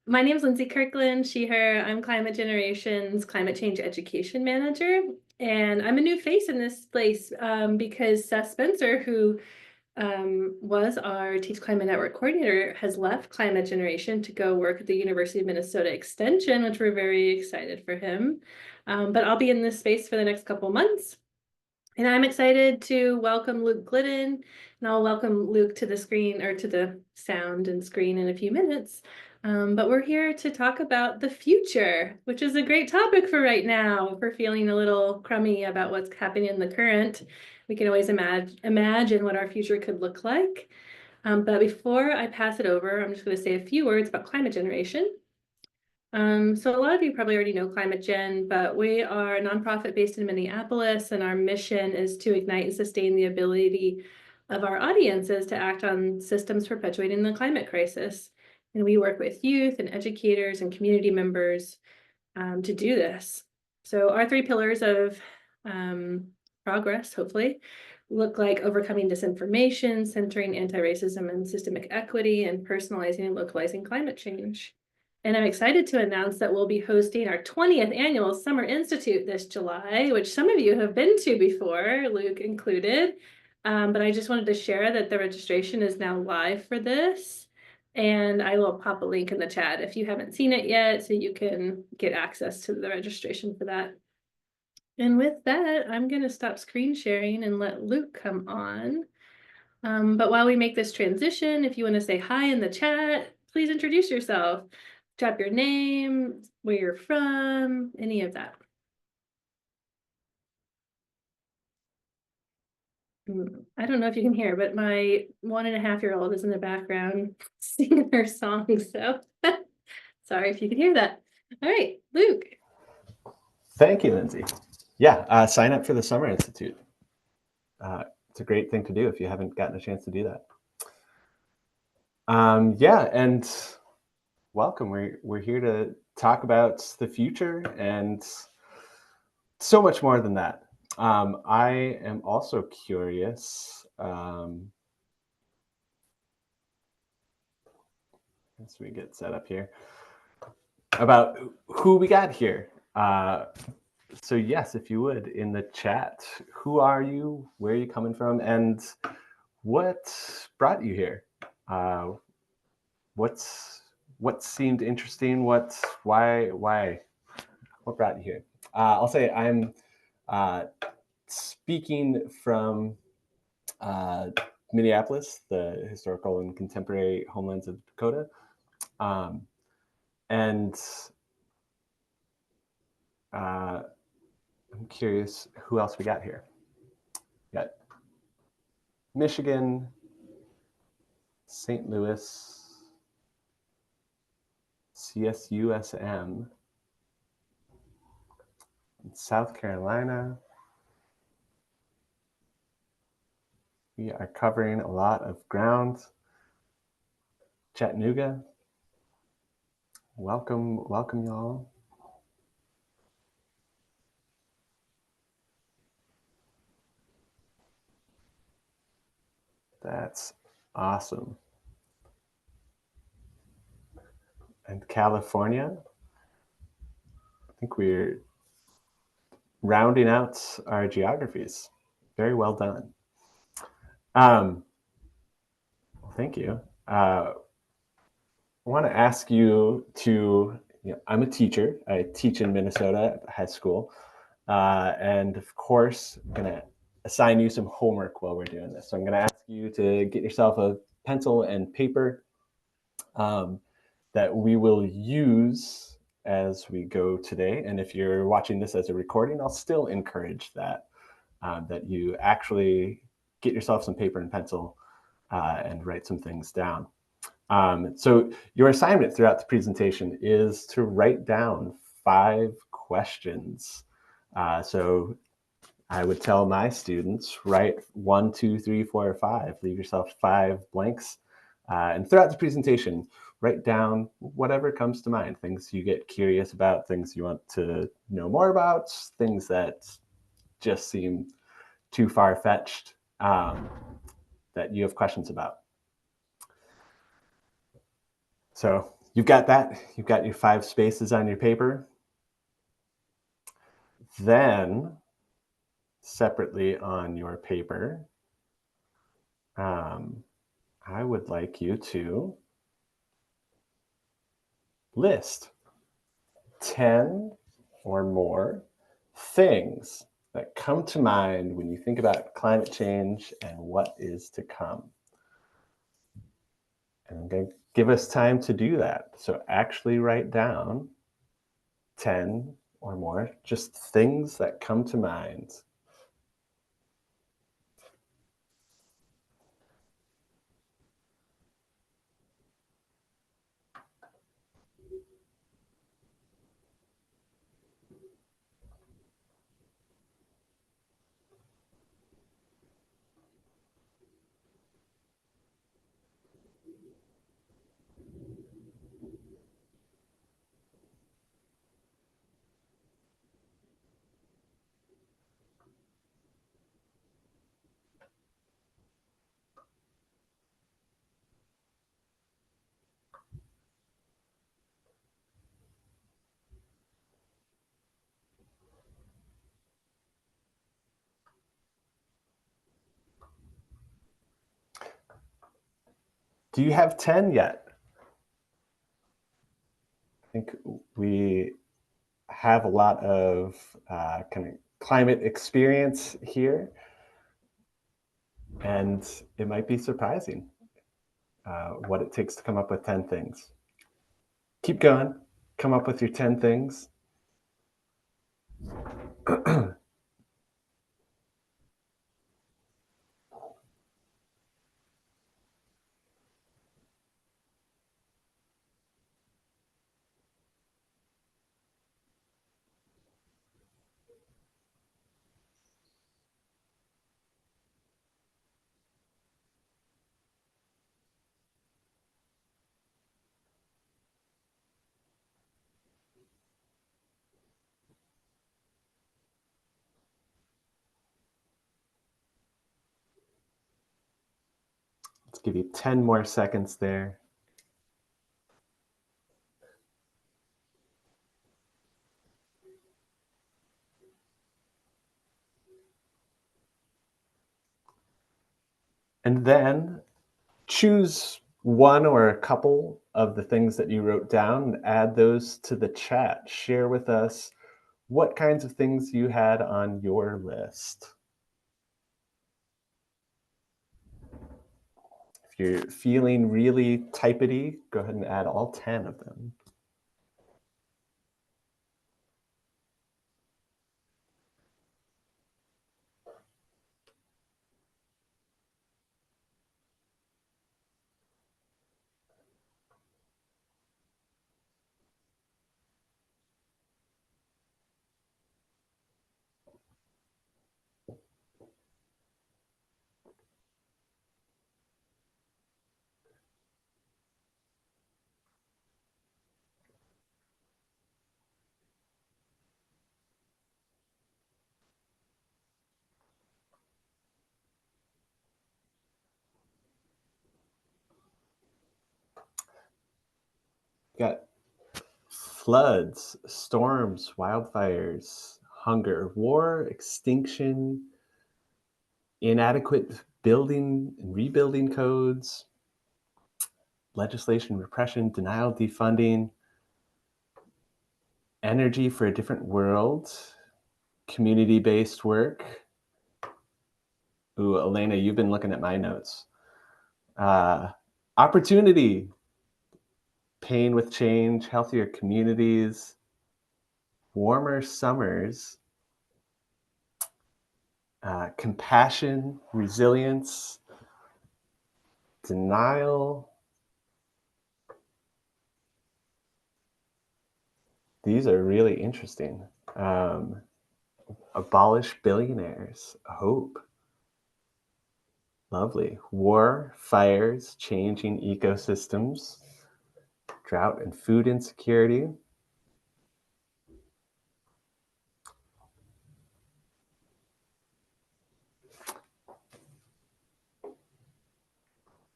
My name's Lindsay Kirkland, she, her. I'm Climate Generation's Climate Change Education Manager. And I'm a new face in this place because Seth Spencer, who was our Teach Climate Network coordinator, has left Climate Generation to go work at the University of Minnesota Extension, which we're very excited for him. But I'll be in this space for the next couple months. And I'm excited to welcome Luke Glidden, and I'll welcome Luke to the screen or to the sound and screen in a few minutes. But we're here to talk about the future, which is a great topic for right now. If we're feeling a little crummy about what's happening in the current, we can always imagine what our future could look like. But before I pass it over, I'm just going to say a few words about climate generation. So a lot of you probably already know Climate Gen, but we are a nonprofit based in Minneapolis, and our mission is to ignite and sustain the ability of our audiences to act on systems perpetuating the climate crisis. And we work with youth and educators and community members to do this. So our three pillars of progress, hopefully, look like overcoming disinformation, centering anti-racism and systemic equity, and personalizing and localizing climate change. And I'm excited to announce that we'll be hosting our 20th annual Summer Institute this July, which some of you have been to before, Luke included. But I just wanted to share that the registration is now live for this. And I will pop a link in the chat if you haven't seen it yet, so you can get access to the registration for that. And with that, I'm going to stop screen sharing and let Luke come on. But while we make this transition, if you want to say hi in the chat, please introduce yourself. Drop your name, where you're from, any of that. I don't know if you can hear, but my 1.5-year-old is in the background singing her song, so sorry if you can hear that. All right, Luke. Thank you, Lindsay. Yeah, sign up for the Summer Institute. It's a great thing to do if you haven't gotten a chance to do that. Yeah, and welcome. We're here to talk about the future and so much more than that. I am also curious. As we get set up here, about who we got here. So yes, if you would, in the chat, who are you, where are you coming from, and what brought you here? What seemed interesting? Why? What brought you here? I'll say I'm speaking from Minneapolis, the historical and contemporary homelands of Dakota. And I'm curious who else we got here. We got Michigan, St. Louis, CSUSM, South Carolina. We are covering a lot of ground. Chattanooga. Welcome y'all. That's awesome. And California. I think we're rounding out our geographies. Very well done. Thank you. I want to ask you to, I'm a teacher. I teach in Minnesota at high school. And of course, I'm going to assign you some homework while we're doing this. So I'm going to ask you to get yourself a pencil and paper that we will use as we go today. And if you're watching this as a recording, I'll still encourage that, that you actually get yourself some paper and pencil and write some things down. So your assignment throughout the presentation is to write down 5 questions. So I would tell my students, write 1, 2, 3, 4, or 5. Leave yourself 5 blanks. And throughout the presentation, write down whatever comes to mind, things you get curious about, things you want to know more about, things that just seem too far-fetched that you have questions about. So You've got that. You've got your 5 spaces on your paper. Then, separately on your paper, I would like you to list 10 or more things that come to mind when you think about climate change and what is to come. And I'm going to give us time to do that. So actually write down 10 or more, just things that come to mind. Do you have 10 yet? I think we have a lot of kind of climate experience here, and it might be surprising what it takes to come up with 10 things. Keep going, come up with your 10 things. Let's give you 10 more seconds there. And then choose one or a couple of the things that you wrote down and add those to the chat. Share with us what kinds of things you had on your list. If you're feeling really typety, go ahead and add all 10 of them. Got floods, storms, wildfires, hunger, war, extinction, inadequate building and rebuilding codes, legislation, repression, denial, defunding, energy for a different world, community-based work. Ooh, Elena, you've been looking at my notes. Opportunity, pain with change, healthier communities, warmer summers, compassion, resilience, denial. These are really interesting. Abolish billionaires, hope. Lovely. War, fires, changing ecosystems, drought and food insecurity.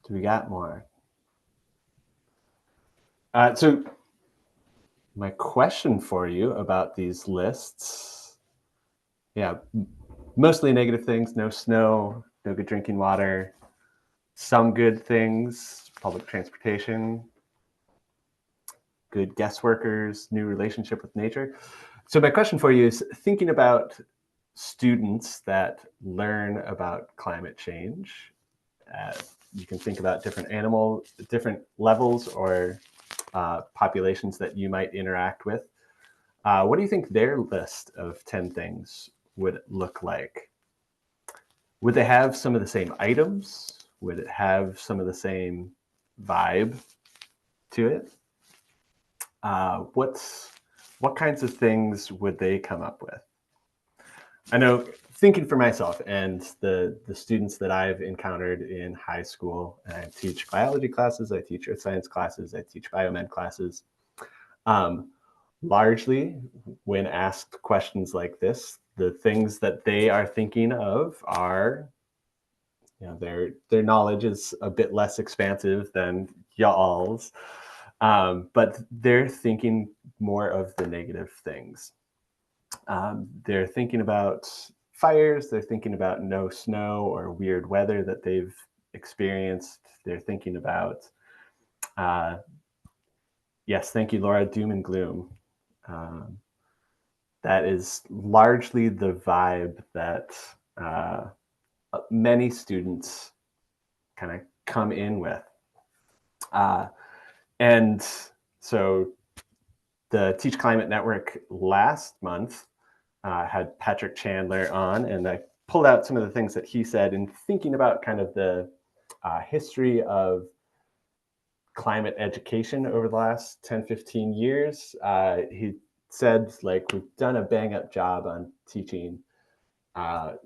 Do we got more? So my question for you about these lists, yeah, mostly negative things: no snow, no good drinking water, some good things: public transportation, good guest workers, new relationship with nature. So my question for you is, thinking about students that learn about climate change, uh, you can think about different levels or populations that you might interact with. What do you think their list of 10 things would look like? Would they have some of the same items? Would it have some of the same vibe to it? What kinds of things would they come up with? I know, thinking for myself and the students that I've encountered in high school, and I teach biology classes, I teach earth science classes, I teach biomed classes. Um, Largely, when asked questions like this, the things that they are thinking of are, their knowledge is a bit less expansive than y'all's, but they're thinking more of the negative things. They're thinking about fires. They're thinking about no snow or weird weather that they've experienced. They're thinking about, uh, yes, thank you, Laura, doom and gloom. Um, that is largely the vibe that uh, many students kind of come in with. Uh, and so the Teach Climate Network last month had Patrick Chandler on, and I pulled out some of the things that he said in thinking about kind of the history of climate education over the last 10, 15 years. He said, like, we've done a bang up job on teaching.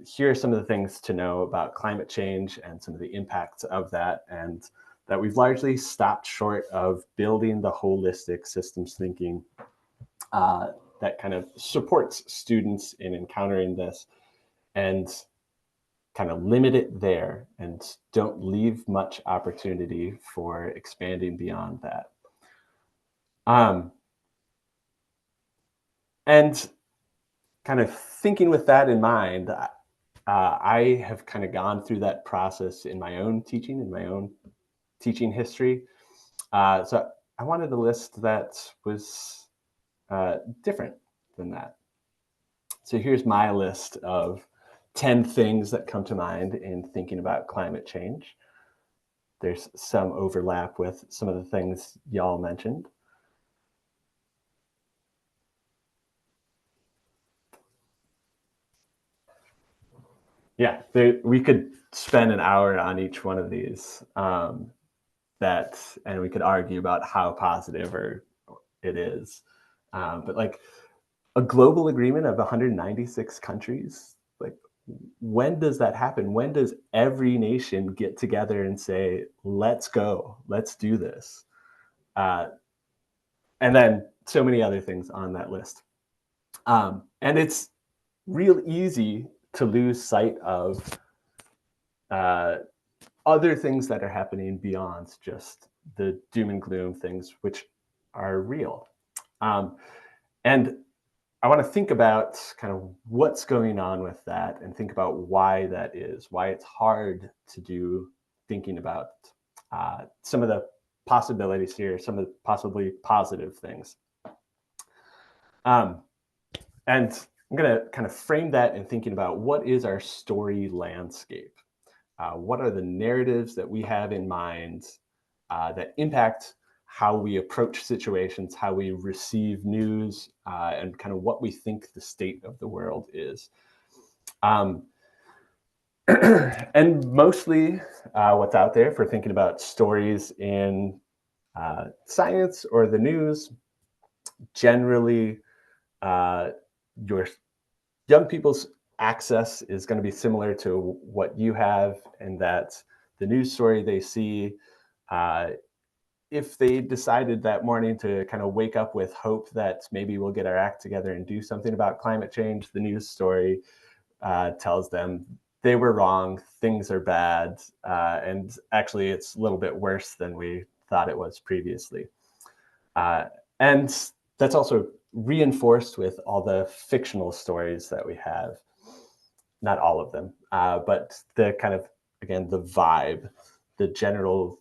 Here are some of the things to know about climate change and some of the impacts of that, and that we've largely stopped short of building the holistic systems thinking that kind of supports students in encountering this, and kind of limit it there and don't leave much opportunity for expanding beyond that. And kind of thinking with that in mind, I have kind of gone through that process in my own teaching, in my own teaching history. So I wanted a list that was different than that. So here's my list of 10 things that come to mind in thinking about climate change. There's some overlap with some of the things y'all mentioned. Yeah, we could spend an hour on each one of these, and we could argue about how positive or it is. But like, a global agreement of 196 countries, like, when does that happen? When does every nation get together and say, let's go, let's do this? And then so many other things on that list. And it's real easy to lose sight of uh, other things that are happening beyond just the doom and gloom things, which are real. And I want to think about kind of what's going on with that, and think about why that is, why it's hard to do thinking about some of the possibilities here, some of the possibly positive things. Um, and I'm going to kind of frame that in thinking about what is our story landscape. What are the narratives that we have in mind that impact how we approach situations, how we receive news, and kind of what we think the state of the world is. And mostly what's out there for thinking about stories in science or the news, generally your young people's access is going to be similar to what you have, and that the news story they see, if they decided that morning to kind of wake up with hope that maybe we'll get our act together and do something about climate change, the news story tells them they were wrong, things are bad, and actually it's a little bit worse than we thought it was previously. And that's also reinforced with all the fictional stories that we have. Not all of them, but the kind of, again, the vibe, the general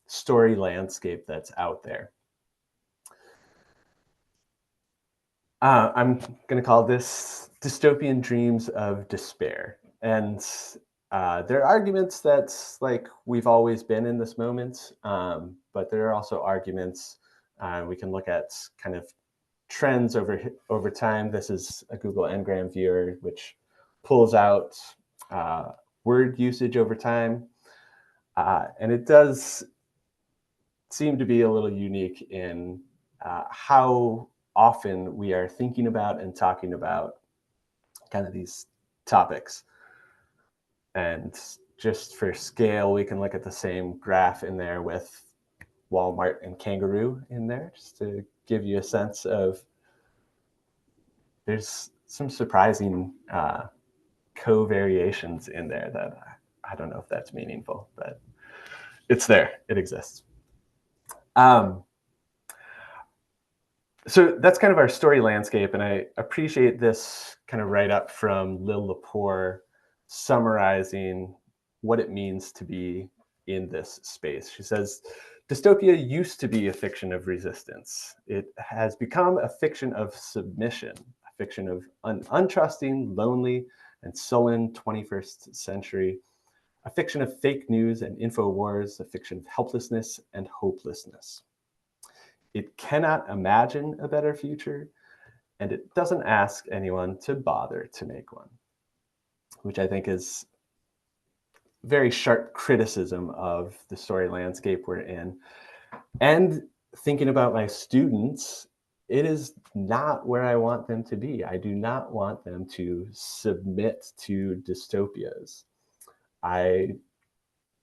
story landscape that's out there. I'm going to call this dystopian dreams of despair. And there are arguments that like we've always been in this moment, but there are also arguments we can look at kind of trends over time. This is a Google Ngram viewer, which pulls out word usage over time. And it does seem to be a little unique in how often we are thinking about and talking about kind of these topics. And just for scale, we can look at the same graph in there with Walmart and kangaroo in there, just to give you a sense of there's some surprising co-variations in there that I don't know if that's meaningful, but it's there, it exists. So that's kind of our story landscape, and I appreciate this kind of write up from Lil Lepore summarizing what it means to be in this space. She says, dystopia used to be a fiction of resistance. It has become a fiction of submission, a fiction of an untrusting, lonely, and sullen 21st century, a fiction of fake news and info wars, a fiction of helplessness and hopelessness. It cannot imagine a better future, and it doesn't ask anyone to bother to make one, which I think is very sharp criticism of the story landscape we're in. And thinking about my students, it is not where I want them to be. I do not want them to submit to dystopias. I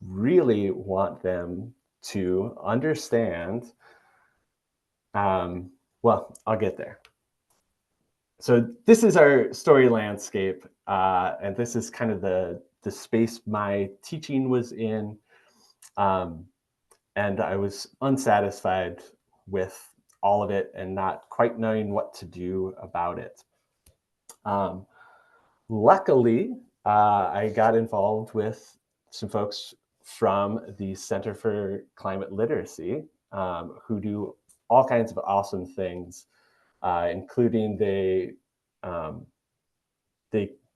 really want them to understand. Well, I'll get there. So this is our story landscape, and this is kind of the space my teaching was in, and I was unsatisfied with all of it and not quite knowing what to do about it. Luckily, I got involved with some folks from the Center for Climate Literacy, who do all kinds of awesome things, including they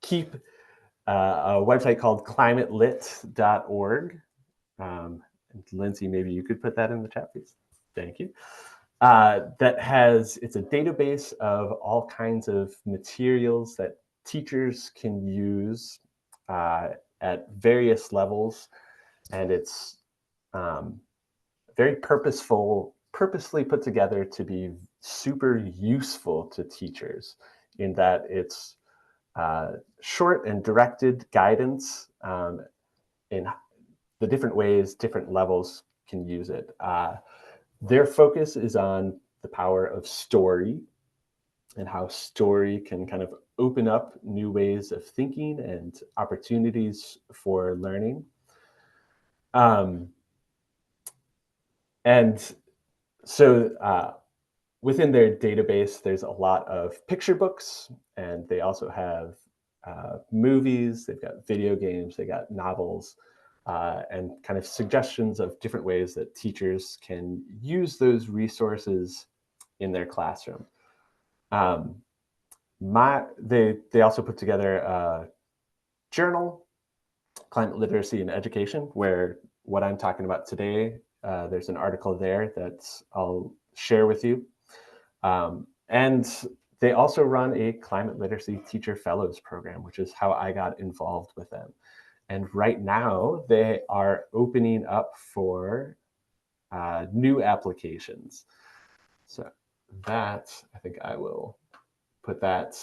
keep a website called climatelit.org. Lindsay, maybe you could put that in the chat, please. Thank you. It's a database of all kinds of materials that teachers can use at various levels. And it's very purposely put together to be super useful to teachers in that it's short and directed guidance in the different ways different levels can use it. Their focus is on the power of story and how story can kind of open up new ways of thinking and opportunities for learning. And so within their database, there's a lot of picture books, and they also have movies, they've got video games, they got novels, and kind of suggestions of different ways that teachers can use those resources in their classroom. They also put together a journal, Climate Literacy and Education, where what I'm talking about today, there's an article there that I'll share with you. And they also run a Climate Literacy Teacher Fellows program, which is how I got involved with them. And right now they are opening up for new applications. So that, I think I will put that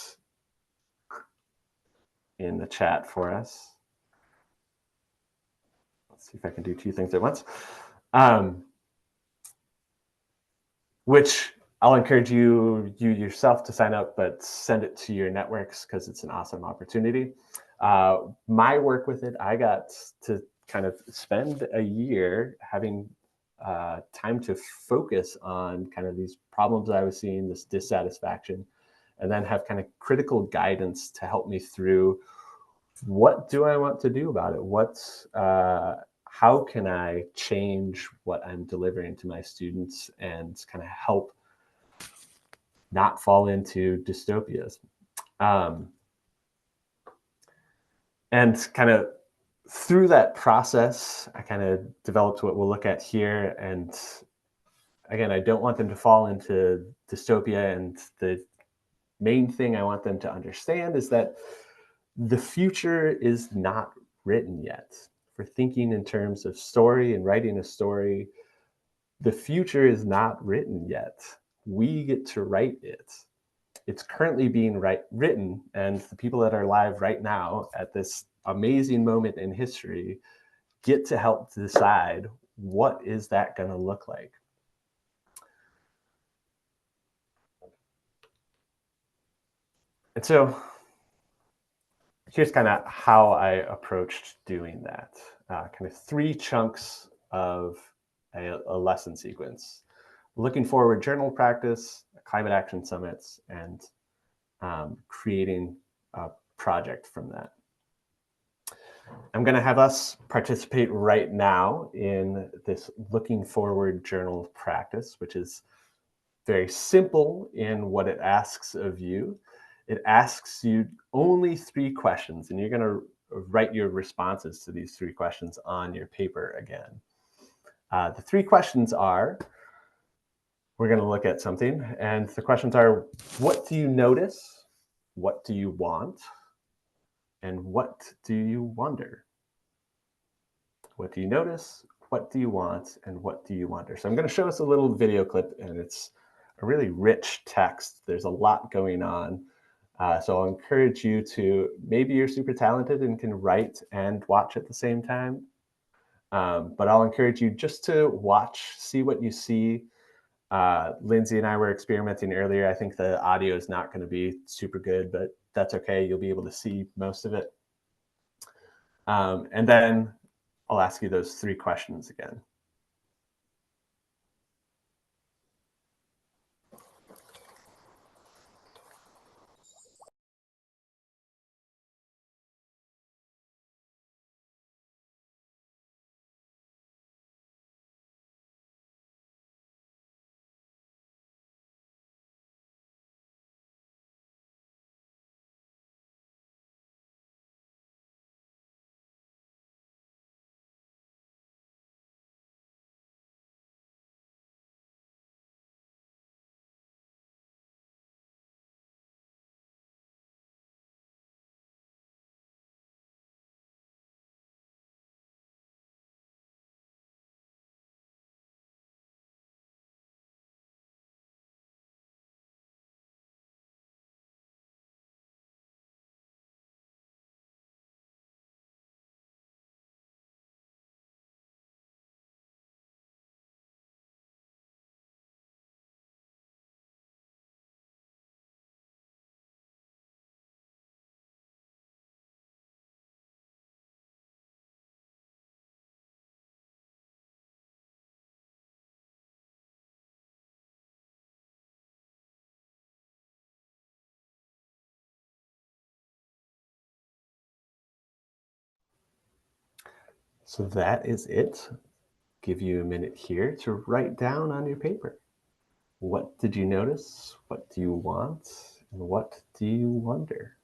in the chat for us. Let's see if I can do two things at once. Which I'll encourage you yourself to sign up, but send it to your networks because it's an awesome opportunity. My work with it, I got to kind of spend a year having time to focus on kind of these problems I was seeing, this dissatisfaction, and then have kind of critical guidance to help me through what do I want to do about it? How can I change what I'm delivering to my students and kind of help not fall into dystopias? Um, and kind of through that process, I kind of developed what we'll look at here. And again, I don't want them to fall into dystopia. And the main thing I want them to understand is that the future is not written yet. For thinking in terms of story and writing a story, the future is not written yet. We get to write it. It's currently being written, and the people that are alive right now at this amazing moment in history get to help decide what is that going to look like. And so here's kind of how I approached doing that. Kind of three chunks of a lesson sequence: looking forward journal practice, climate action summits, and creating a project from that. I'm going to have us participate right now in this looking forward journal practice, which is very simple in what it asks of you. It asks you only three questions, and you're going to write your responses to these three questions on your paper again. The three questions are, we're going to look at something, and the questions are, what do you notice? What do you want? And what do you wonder? What do you notice? What do you want? And what do you wonder? So I'm going to show us a little video clip, and it's a really rich text. There's a lot going on. So I'll encourage you to, maybe you're super talented and can write and watch at the same time. But I'll encourage you just to watch, see what you see. Lindsay and I were experimenting earlier. I think the audio is not going to be super good, but that's okay. You'll be able to see most of it. And then I'll ask you those three questions again. So that is it. Give you a minute here to write down on your paper. What did you notice? What do you want? And what do you wonder?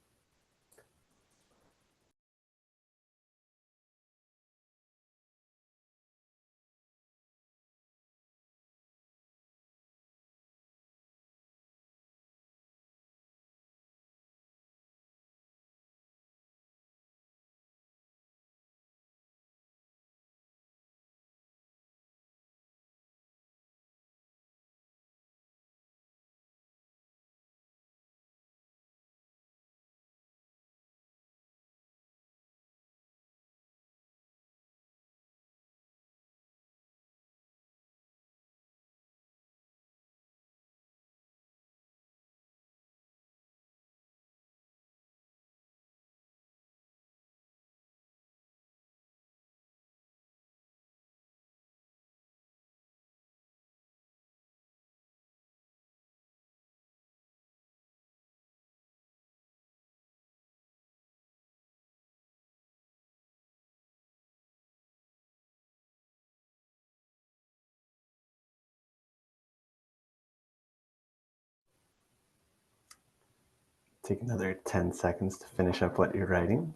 Take another 10 seconds to finish up what you're writing.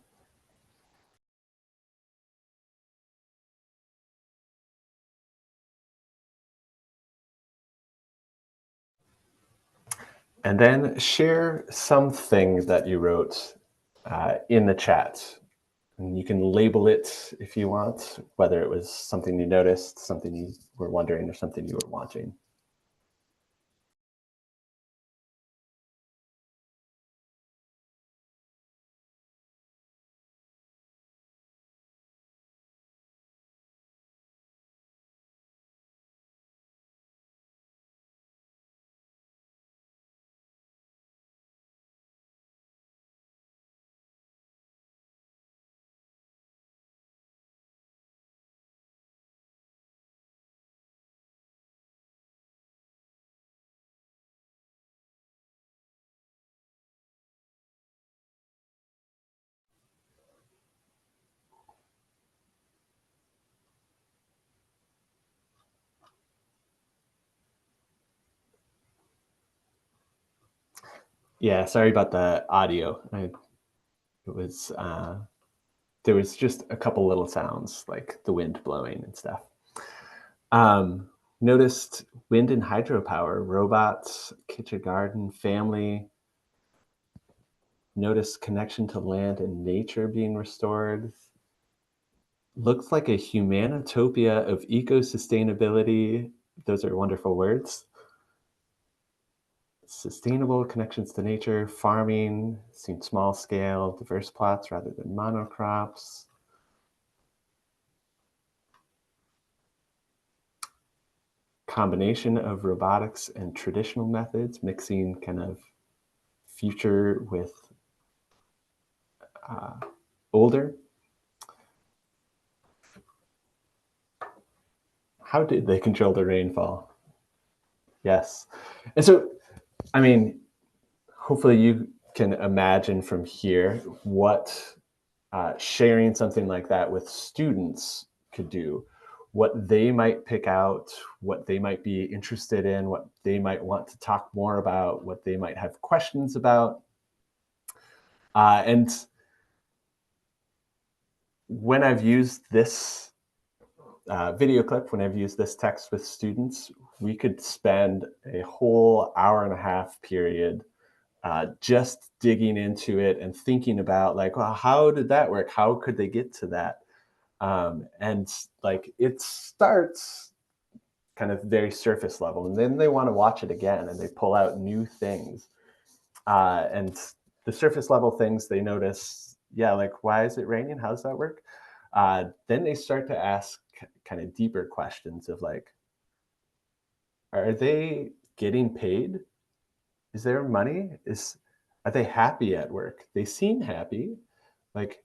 And then share something that you wrote in the chat. And you can label it if you want, whether it was something you noticed, something you were wondering, or something you were watching. Yeah, sorry about the audio. It was there was just a couple little sounds like the wind blowing and stuff. Noticed wind and hydropower, robots, kitchen garden, family. Noticed connection to land and nature being restored. Looks like a humanitopia of eco-sustainability. Those are wonderful words. Sustainable connections to nature, farming, seemed small scale, diverse plots rather than monocrops. Combination of robotics and traditional methods, mixing kind of future with older. How did they control the rainfall? Yes. And so, I mean, hopefully you can imagine from here what sharing something like that with students could do, what they might pick out, what they might be interested in, what they might want to talk more about, what they might have questions about. And when I've used this video clip, when I've used this text with students, we could spend a whole hour and a half period just digging into it and thinking about like, well, how did that work? How could they get to that? And like it starts kind of very surface level, and then they want to watch it again and they pull out new things. And the surface level things they notice, yeah, like why is it raining? How does that work? Then they start to ask kind of deeper questions of like, are they getting paid? Is there money? Are they happy at work? They seem happy. Like,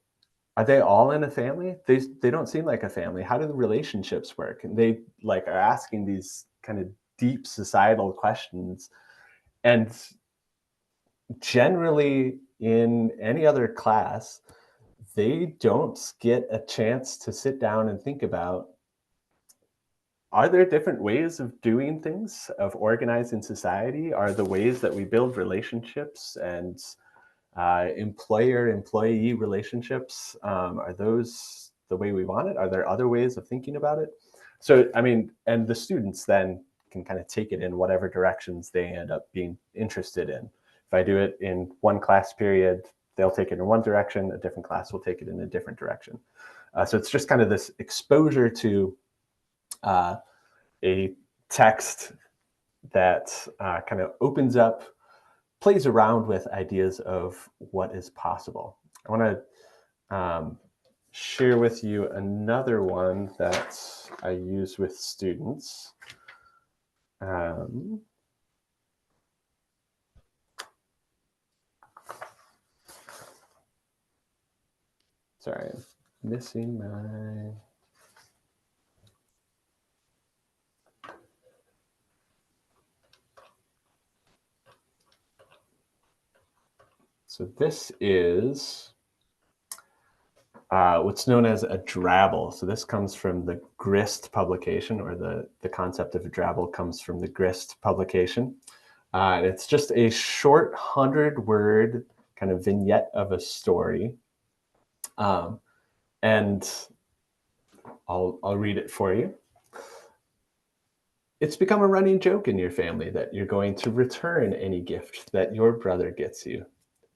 are they all in a family? They don't seem like a family. How do the relationships work? And they like are asking these kind of deep societal questions. And generally in any other class, they don't get a chance to sit down and think about, are there different ways of doing things, of organizing society? Are the ways that we build relationships and employer-employee relationships, are those the way we want it? Are there other ways of thinking about it? So, I mean, and the students then can kind of take it in whatever directions they end up being interested in. If I do it in one class period, they'll take it in one direction, a different class will take it in a different direction. So it's just kind of this exposure to a text that kind of opens up, plays around with ideas of what is possible. I want to share with you another one that I use with students. Sorry, I'm missing my... So this is what's known as a drabble. So this comes from the Grist publication, or the concept of a drabble comes from the Grist publication. It's just a short 100-word kind of vignette of a story. And I'll read it for you. It's become a running joke in your family that you're going to return any gift that your brother gets you.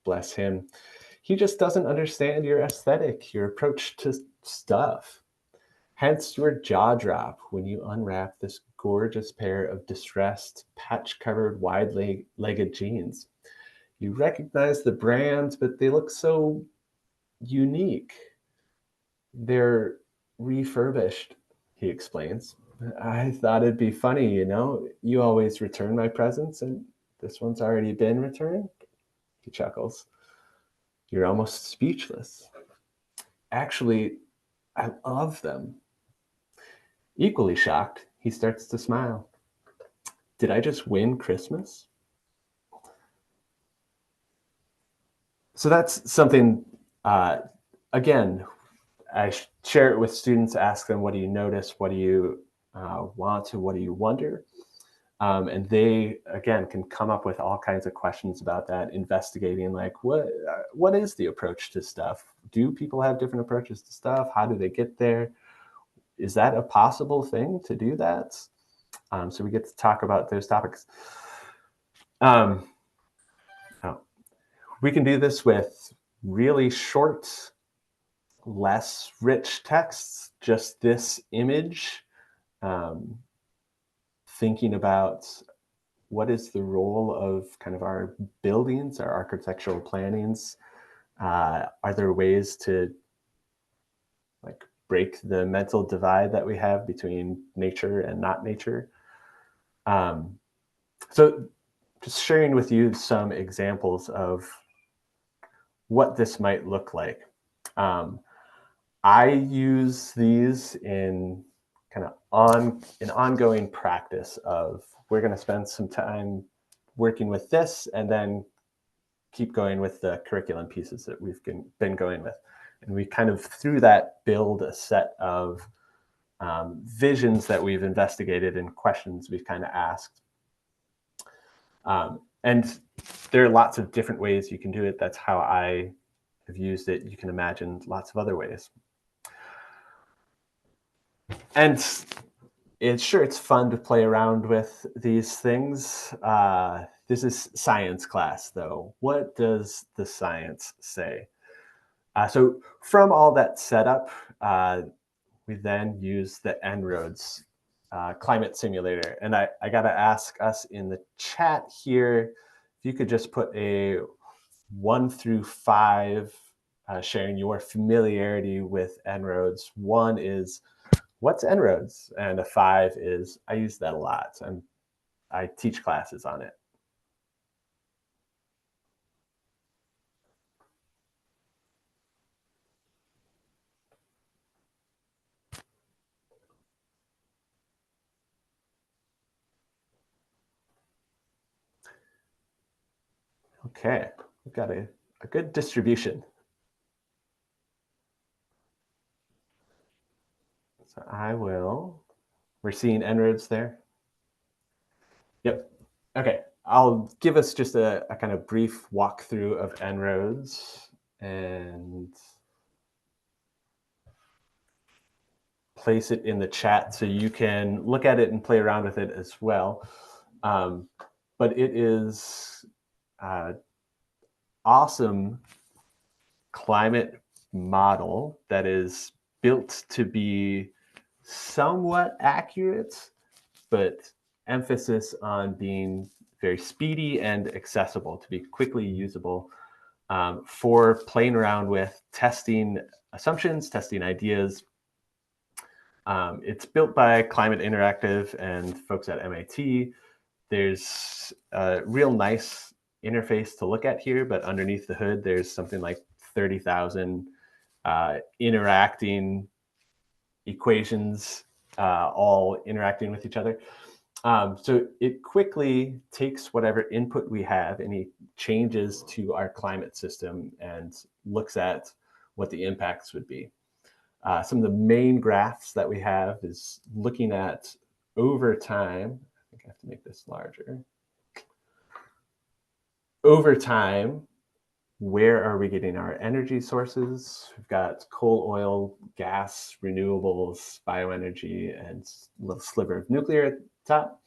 Bless him. He just doesn't understand your aesthetic, your approach to stuff. Hence your jaw drop when you unwrap this gorgeous pair of distressed, patch-covered, wide-legged jeans. You recognize the brand, but they look so unique. They're refurbished, he explains. I thought it'd be funny, you know? You always return my presents, and this one's already been returned. He chuckles. You're almost speechless. Actually, I love them. Equally shocked, he starts to smile. Did I just win Christmas? So that's something, again, I share it with students, ask them, what do you notice? What do you want to? What do you wonder? And they, again, can come up with all kinds of questions about that, investigating like, what is the approach to stuff? Do people have different approaches to stuff? How do they get there? Is that a possible thing to do that? So we get to talk about those topics. We can do this with really short, less rich texts, just this image, thinking about what is the role of kind of our buildings, our architectural plannings. Are there ways to like break the mental divide that we have between nature and not nature? So just sharing with you some examples of what this might look like. I use these in kind of an ongoing practice of, we're going to spend some time working with this and then keep going with the curriculum pieces that we've been going with. And we kind of, through that, build a set of visions that we've investigated and questions we've kind of asked. And there are lots of different ways you can do it. That's how I have used it. You can imagine lots of other ways. And it's fun to play around with these things. This is science class, though. What does the science say? So from all that setup, we then use the En-ROADS climate simulator. And I got to ask us in the chat here, if you could just put a 1 through 5, sharing your familiarity with En-ROADS. 1 is, what's En-ROADS? And a 5 is, I use that a lot. And I teach classes on it. Okay, we've got a good distribution. So we're seeing En-ROADS there. Yep. Okay, I'll give us just a kind of brief walkthrough of En-ROADS and place it in the chat so you can look at it and play around with it as well. But it is awesome climate model that is built to be somewhat accurate, but emphasis on being very speedy and accessible, to be quickly usable for playing around with, testing assumptions, testing ideas. It's built by Climate Interactive and folks at MIT. There's a real nice interface to look at here, but underneath the hood, there's something like 30,000 interacting equations, all interacting with each other. So it quickly takes whatever input we have, any changes to our climate system, and looks at what the impacts would be. Some of the main graphs that we have is looking at over time. I think I have to make this larger. Over time, where are we getting our energy sources? We've got coal, oil, gas, renewables, bioenergy, and a little sliver of nuclear at the top.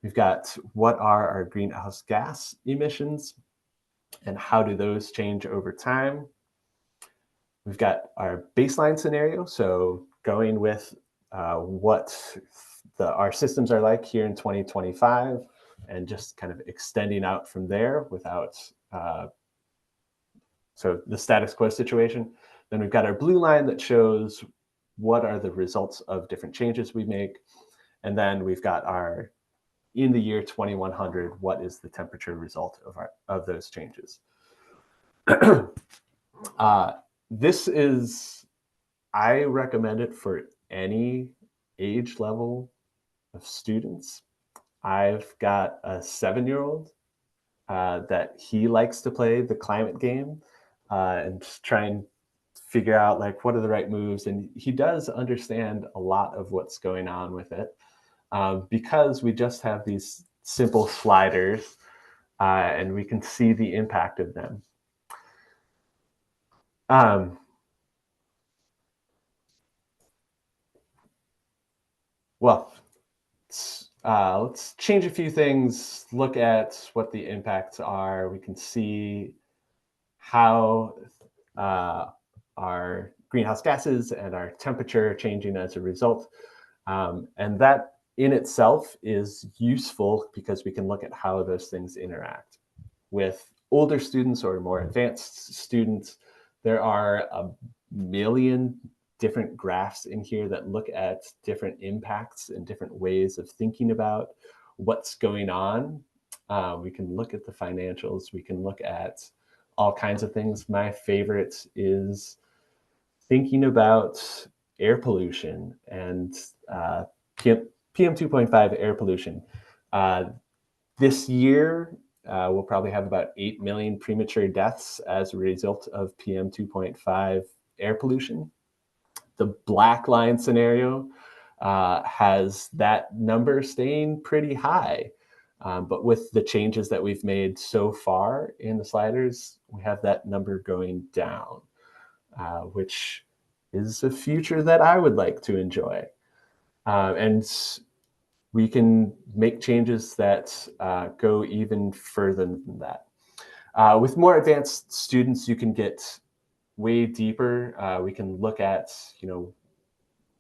We've got what are our greenhouse gas emissions and how do those change over time? We've got our baseline scenario, so going with what our systems are like here in 2025 and just kind of extending out from there without, so the status quo situation. Then we've got our blue line that shows what are the results of different changes we make. And then we've got our, in the year 2100, what is the temperature result of those changes? This is, I recommend it for any age level of students. I've got a 7-year-old that he likes to play the climate game and just try and figure out like what are the right moves. And he does understand a lot of what's going on with it because we just have these simple sliders and we can see the impact of them. Well, let's change a few things, look at what the impacts are. We can see how our greenhouse gases and our temperature are changing as a result. And that in itself is useful because we can look at how those things interact. With older students or more advanced students, there are a million different graphs in here that look at different impacts and different ways of thinking about what's going on. We can look at the financials, we can look at all kinds of things. My favorite is thinking about air pollution and PM 2.5 air pollution. This year, we'll probably have about 8 million premature deaths as a result of PM 2.5 air pollution. The black line scenario has that number staying pretty high. But with the changes that we've made so far in the sliders, we have that number going down, which is a future that I would like to enjoy. And we can make changes that go even further than that. With more advanced students, you can get way deeper. We can look at,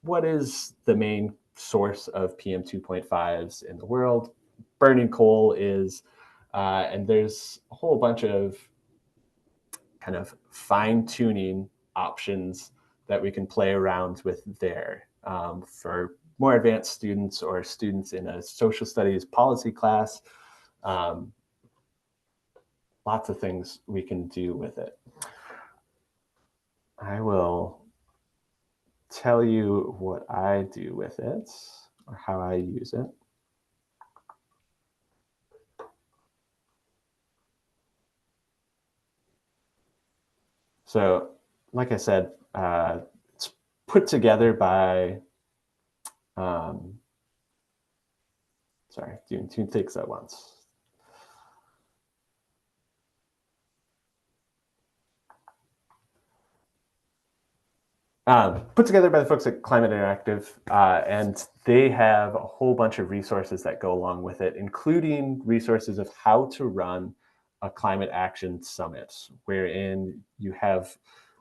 what is the main source of PM 2.5s in the world? Burning coal is, and there's a whole bunch of kind of fine-tuning options that we can play around with there. For more advanced students or students in a social studies policy class, lots of things we can do with it. I will tell you what I do with it or how I use it. So, like I said, it's put together by, sorry, doing two things at once. Put together by the folks at Climate Interactive, and they have a whole bunch of resources that go along with it, including resources of how to run a climate action summit, wherein you have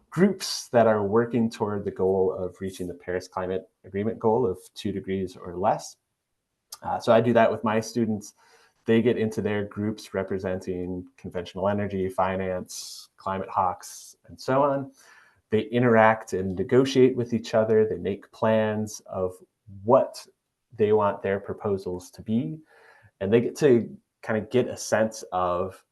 groups that are working toward the goal of reaching the Paris Climate Agreement goal of 2 degrees or less. So I do that with my students. They get into their groups representing conventional energy, finance, climate hawks, and so on. They interact and negotiate with each other. They make plans of what they want their proposals to be. And they get to kind of get a sense of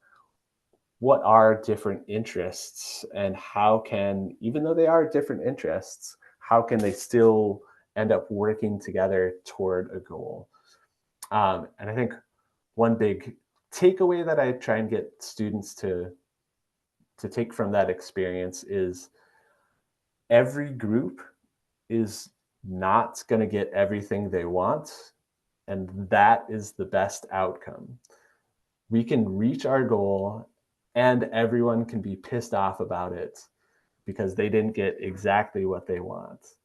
what are different interests and how can, even though they are different interests, how can they still end up working together toward a goal? And I think one big takeaway that I try and get students to take from that experience is every group is not going to get everything they want, and that is the best outcome. We can reach our goal and everyone can be pissed off about it because they didn't get exactly what they want,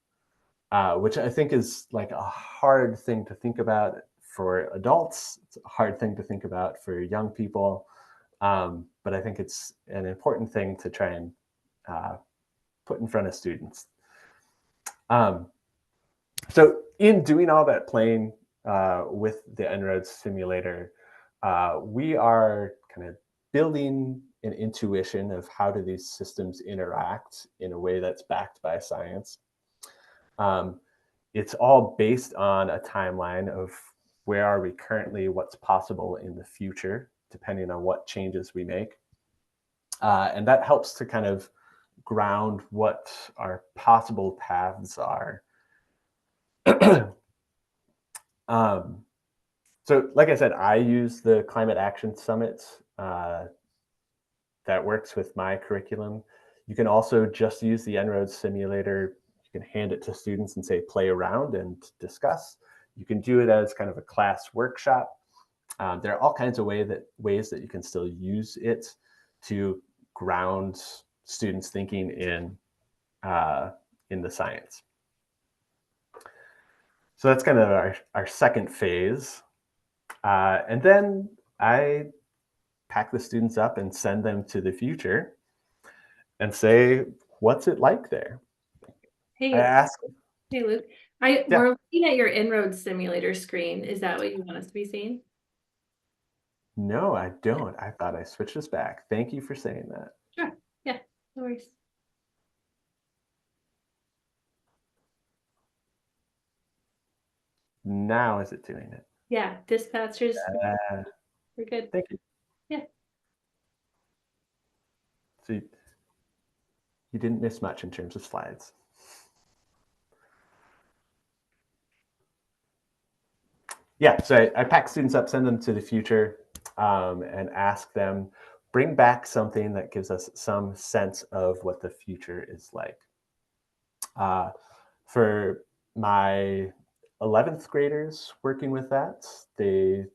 which I think is like a hard thing to think about for adults. It's a hard thing to think about for young people. But I think it's an important thing to try and put in front of students. So in doing all that playing with the En-ROADS simulator, we are kind of building an intuition of how do these systems interact in a way that's backed by science. It's all based on a timeline of where are we currently, what's possible in the future, depending on what changes we make. And that helps to kind of ground what our possible paths are. So like I said, I use the Climate Action Summit that works with my curriculum. You can also just use the En-ROADS simulator. You can hand it to students and say, play around and discuss. You can do it as kind of a class workshop. There are all kinds of ways that you can still use it to ground students' thinking in the science. So that's kind of our second phase. And then I pack the students up and send them to the future and say, what's it like there? I Hey, ask, hey, Luke. yeah, We're looking at your En-ROADS simulator screen. Is that what you want us to be seeing? no, I don't. I thought I switched this back. Thank you for saying that. Sure. Yeah, no worries. Now is it doing it? Yeah, dispatchers, Uh, we're good. Thank you. Yeah. So you didn't miss much in terms of slides. Yeah, so I pack students up, send them to the future, and ask them, bring back something that gives us some sense of what the future is like. For my 11th graders working with that, they,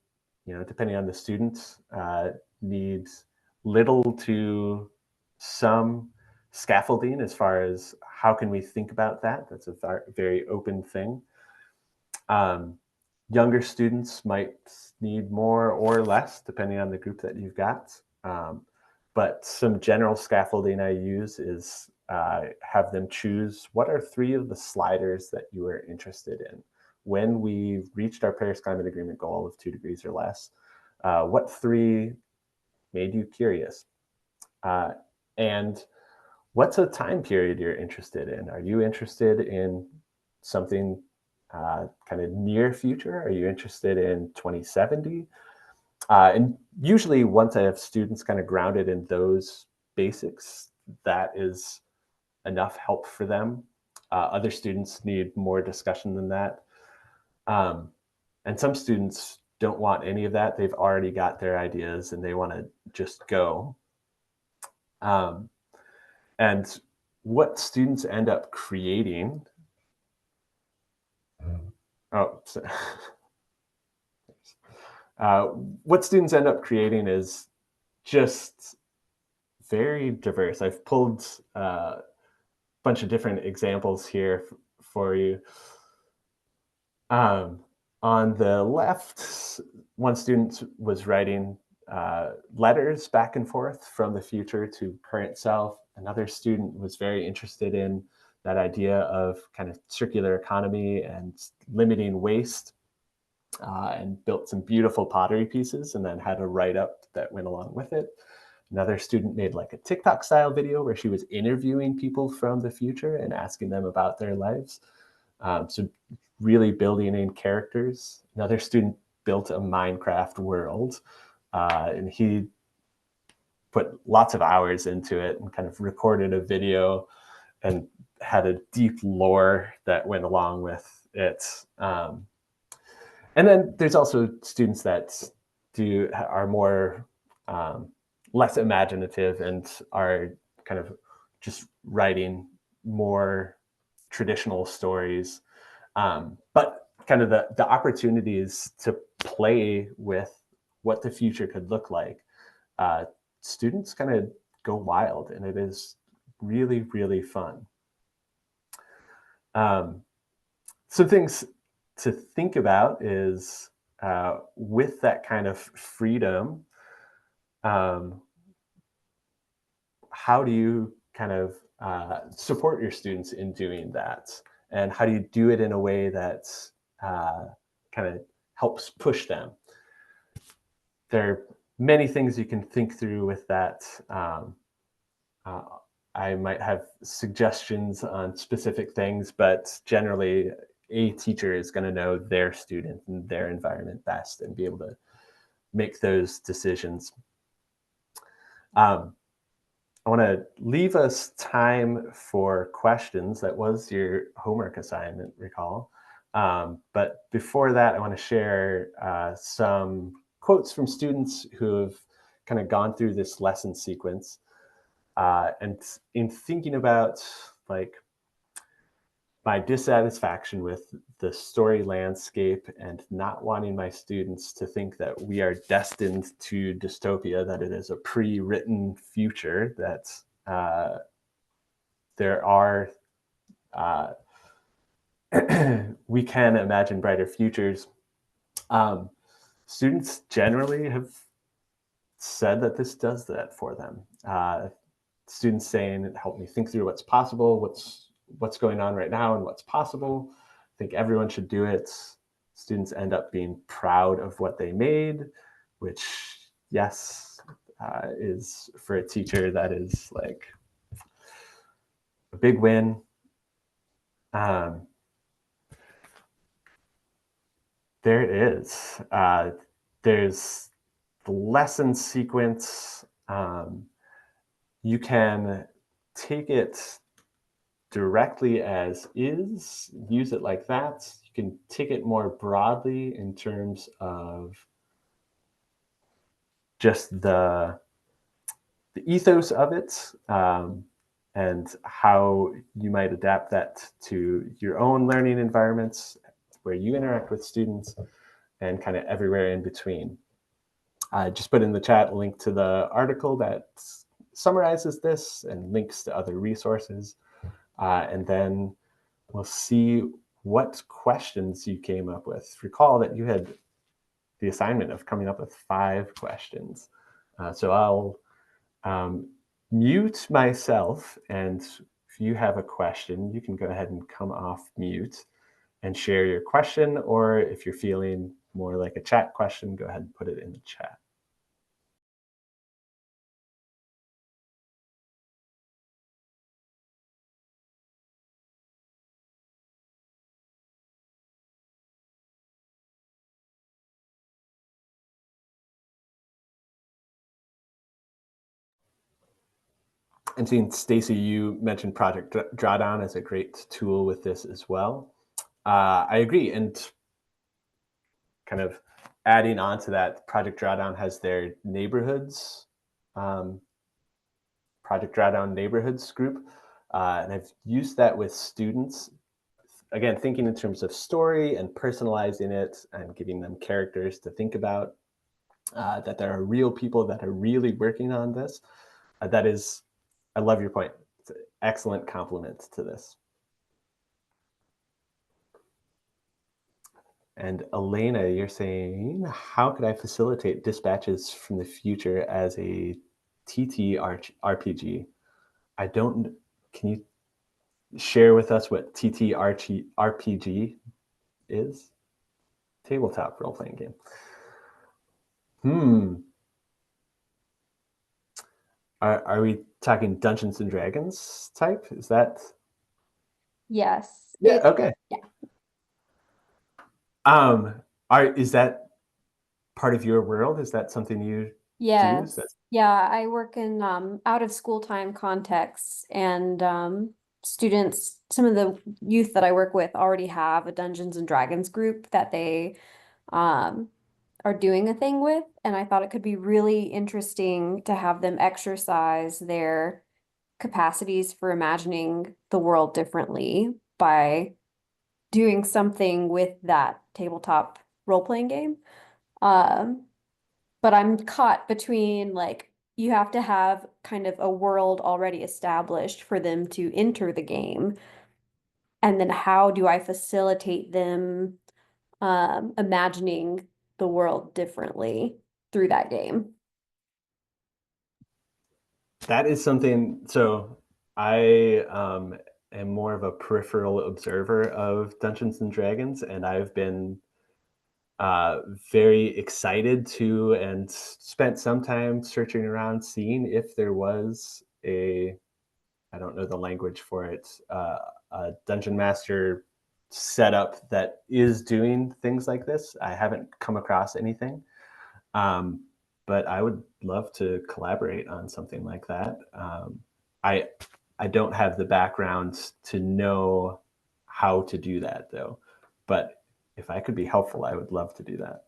depending on the student, need little to some scaffolding as far as how can we think about that. That's a very open thing. Younger students might need more or less, depending on the group that you've got. But some general scaffolding I use is have them choose what are 3 of the sliders that you are interested in. When we reached our Paris Climate Agreement goal of 2 degrees or less, what 3 made you curious? And what's a time period you're interested in? Are you interested in something kind of near future? Are you interested in 2070? And usually once I have students kind of grounded in those basics, that is enough help for them. Other students need more discussion than that. And some students don't want any of that. They've already got their ideas and they want to just go. And what students end up creating, what students end up creating is just very diverse. I've pulled a bunch of different examples here for you. On the left, one student was writing letters back and forth from the future to current self. Another student was very interested in that idea of kind of circular economy and limiting waste, and built some beautiful pottery pieces and then had a write-up that went along with it. Another student made like a TikTok style video where she was interviewing people from the future and asking them about their lives. So really building in characters. Another student built a Minecraft world, and he put lots of hours into it and kind of recorded a video and had a deep lore that went along with it. And then there's also students that are more less imaginative and are kind of just writing more traditional stories. But kind of the opportunities to play with what the future could look like, students kind of go wild, and it is really, really fun. Some things to think about is with that kind of freedom, um, how do you kind of support your students in doing that? And how do you do it in a way that uh, kind of helps push them? There are many things you can think through with that. Uh, I might have suggestions on specific things, but generally, a teacher is going to know their student and their environment best and be able to make those decisions. Um, I want to leave us time for questions. That was your homework assignment, recall. But before that, I want to share some quotes from students who have kind of gone through this lesson sequence. And in thinking about like my dissatisfaction with the story landscape and not wanting my students to think that we are destined to dystopia, that it is a pre-written future, that there are, uh, we can imagine brighter futures. Students generally have said that this does that for them. Students saying, help me think through what's possible, what's going on right now and what's possible. I think everyone should do it. Students end up being proud of what they made, which, yes, is for a teacher, that is like a big win. There it is. There's the lesson sequence. You can take it directly as is, use it like that. You can take it more broadly in terms of just the ethos of it, and how you might adapt that to your own learning environments where you interact with students, and kind of everywhere in between. I just put in the chat a link to the article that summarizes this and links to other resources. And then we'll see what questions you came up with. Recall that you had the assignment of coming up with 5 questions. So I'll mute myself, and if you have a question, you can go ahead and come off mute and share your question, or if you're feeling more like a chat question, go ahead and put it in the chat. And seeing Stacy, you mentioned Project Drawdown as a great tool with this as well. I agree, and kind of adding on to that, Project Drawdown has their neighborhoods, Project Drawdown neighborhoods group, and I've used that with students. Again, thinking in terms of story and personalizing it and giving them characters to think about, that there are real people that are really working on this. That is, I love your point. It's an excellent compliment to this. And Elena, you're saying, how could I facilitate dispatches from the future as a TT RPG? I don't, can you share with us what TT RPG is? Tabletop role-playing game. Are we talking Dungeons and Dragons type? Is that? Yes. Yeah, okay. Yeah. Is that part of your world? Is that something you Yes. do? Yeah, I work in out of school time contexts, and students, some of the youth that I work with already have a Dungeons and Dragons group that they um are doing a thing with, and I thought it could be really interesting to have them exercise their capacities for imagining the world differently by doing something with that tabletop role-playing game. But I'm caught between like you have to have kind of a world already established for them to enter the game. And then how do I facilitate them imagining the world differently through that game? That is something. So I am more of a peripheral observer of Dungeons and Dragons, and I've been uh, very excited to and spent some time searching around, seeing if there was a, I don't know the language for it, a dungeon master setup that is doing things like this. I haven't come across anything. Um, but I would love to collaborate on something like that. I I don't have the background to know how to do that though, but if I could be helpful, I would love to do that.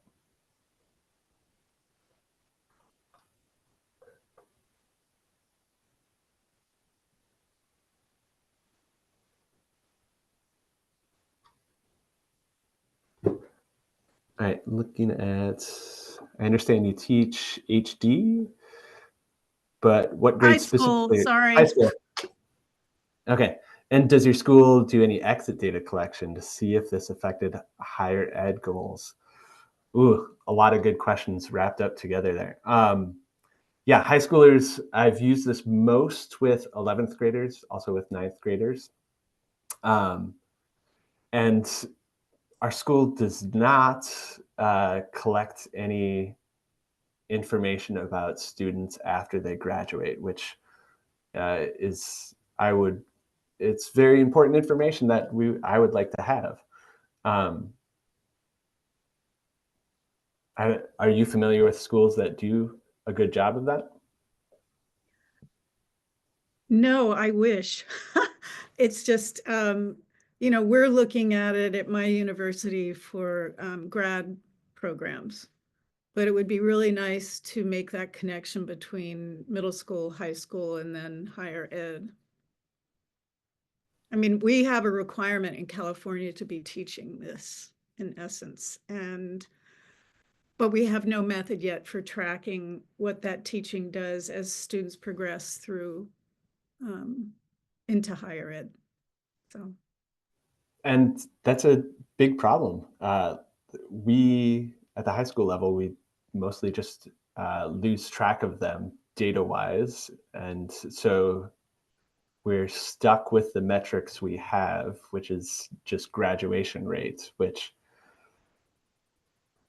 All right, looking at, I understand you teach HD, but what High grade school, specifically? High sorry. school. Okay. And does your school do any exit data collection to see if this affected higher ed goals? Ooh, a lot of good questions wrapped up together there. Yeah, high schoolers, I've used this most with 11th graders, also with 9th graders. Um, and our school does not collect any information about students after they graduate, which is, it's very important information that I would like to have. Are you familiar with schools that do a good job of that? No, I wish. It's just, we're looking at it at my university for grad programs. But it would be really nice to make that connection between middle school, high school, and then higher ed. I mean, we have a requirement in California to be teaching this in essence, but we have no method yet for tracking what that teaching does as students progress through into higher ed. So, And that's a big problem. We, at the high school level, we mostly just lose track of them data wise. And so we're stuck with the metrics we have, which is just graduation rates, which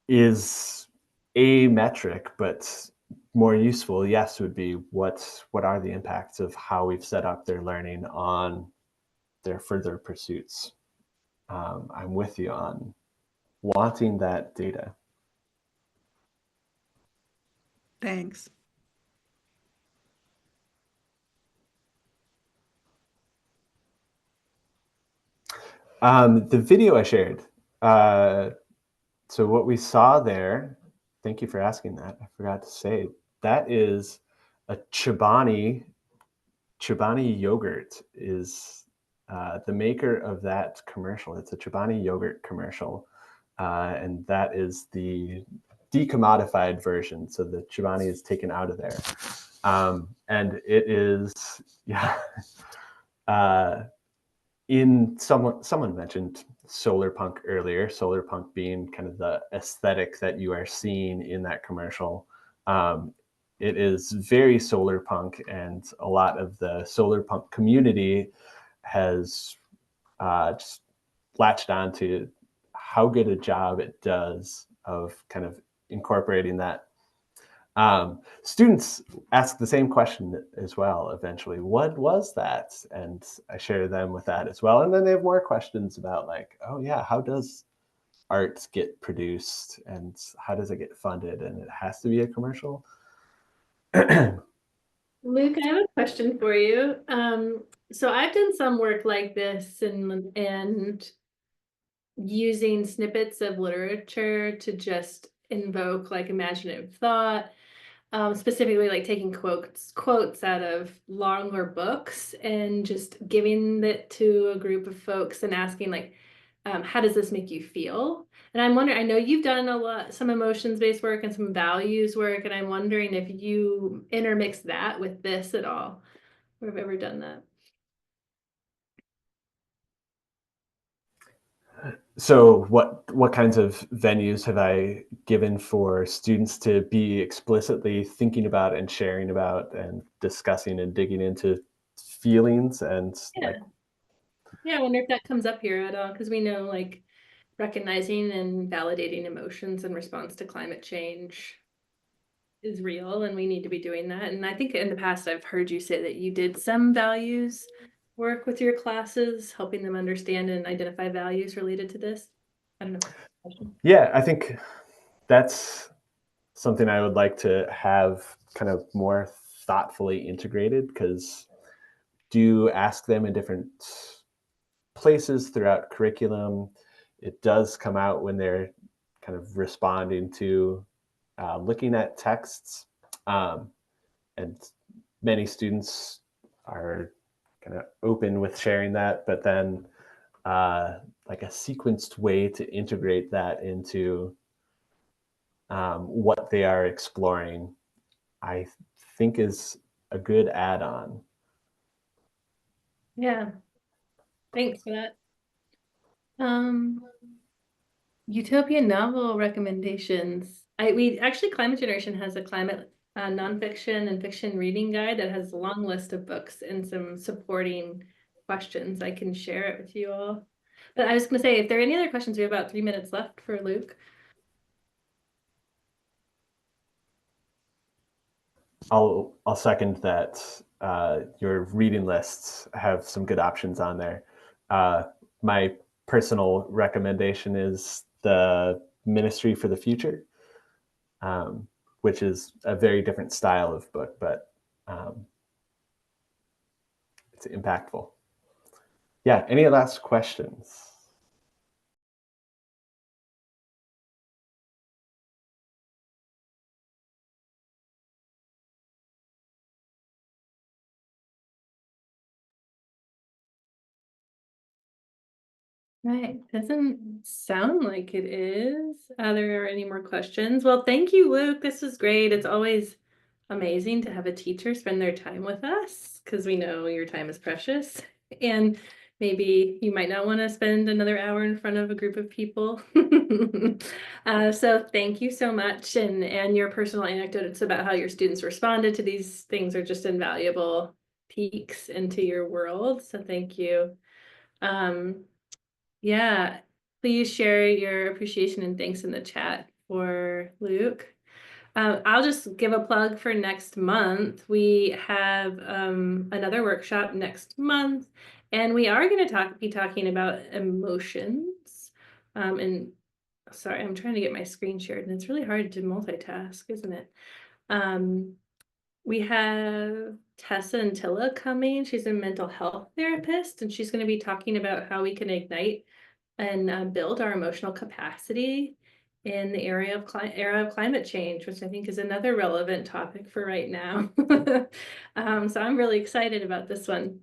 is a metric, but more useful, yes, would be what are the impacts of how we've set up their learning on their further pursuits. I'm with you on wanting that data. thanks. The video I shared. So what we saw there, thank you for asking that. I forgot to say, that is a Chobani. Chobani yogurt is the maker of that commercial. It's a Chobani yogurt commercial. And that is the decommodified version. So the Chobani is taken out of there. And it is, yeah. In someone mentioned solar punk earlier, solar punk being kind of the aesthetic that you are seeing in that commercial. It is very solar punk, and a lot of the solar punk community has just latched on to how good a job it does of kind of incorporating that. Students ask the same question as well eventually. What was that? And I share them with that as well. And then they have more questions about like, oh yeah, how does art get produced and how does it get funded? And it has to be a commercial. Luke, I have a question for you. So I've done some work like this and using snippets of literature to just invoke like imaginative thought, specifically like taking quotes out of longer books and just giving it to a group of folks and asking like, how does this make you feel? And I'm wondering, I know you've done some emotions-based work and some values work, and I'm wondering if you intermix that with this at all, or have ever done that. So what kinds of venues have I given for students to be explicitly thinking about and sharing about and discussing and digging into feelings and Yeah. Yeah, I wonder if that comes up here at all, because we know like recognizing and validating emotions in response to climate change is real, and we need to be doing that. And I think in the past I've heard you say that you did some values work with your classes, helping them understand and identify values related to this. I don't know. Yeah, I think that's something I would like to have kind of more thoughtfully integrated, because do ask them in different places throughout curriculum. It does come out when they're kind of responding to looking at texts. And many students are kind of open with sharing that, but then like a sequenced way to integrate that into what they are exploring, I think is a good add-on. Yeah, thanks for that. Utopian novel recommendations. We actually, Climate Generation has a climate nonfiction and fiction reading guide that has a long list of books and some supporting questions. I can share it with you all. But I was going to say, if there are any other questions, we have about 3 minutes left for Luke. I'll second that. Your reading lists have some good options on there. My personal recommendation is the Ministry for the Future, which is a very different style of book, but it's impactful. Yeah, any last questions? Right, doesn't sound like it is. Are there any more questions? Well, thank you, Luke. This was great. It's always amazing to have a teacher spend their time with us, because we know your time is precious. And maybe you might not want to spend another hour in front of a group of people. So thank you so much. And your personal anecdotes about how your students responded to these things are just invaluable peeks into your world. So thank you. Yeah, please share your appreciation and thanks in the chat for Luke. I'll just give a plug for next month. We have another workshop next month, and we are going to be talking about emotions. And sorry, I'm trying to get my screen shared, and it's really hard to multitask, isn't it? We have Tessa and Tilla coming. She's a mental health therapist, and she's going to be talking about how we can ignite and build our emotional capacity in the era of climate change, which I think is another relevant topic for right now. So I'm really excited about this one.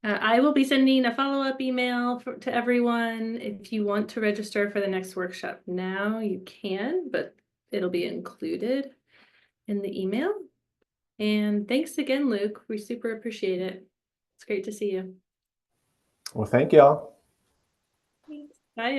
I will be sending a follow-up email to everyone. If you want to register for the next workshop now, you can, but it'll be included in the email. And thanks again, Luke. We super appreciate it. It's great to see you. Well, thank you all.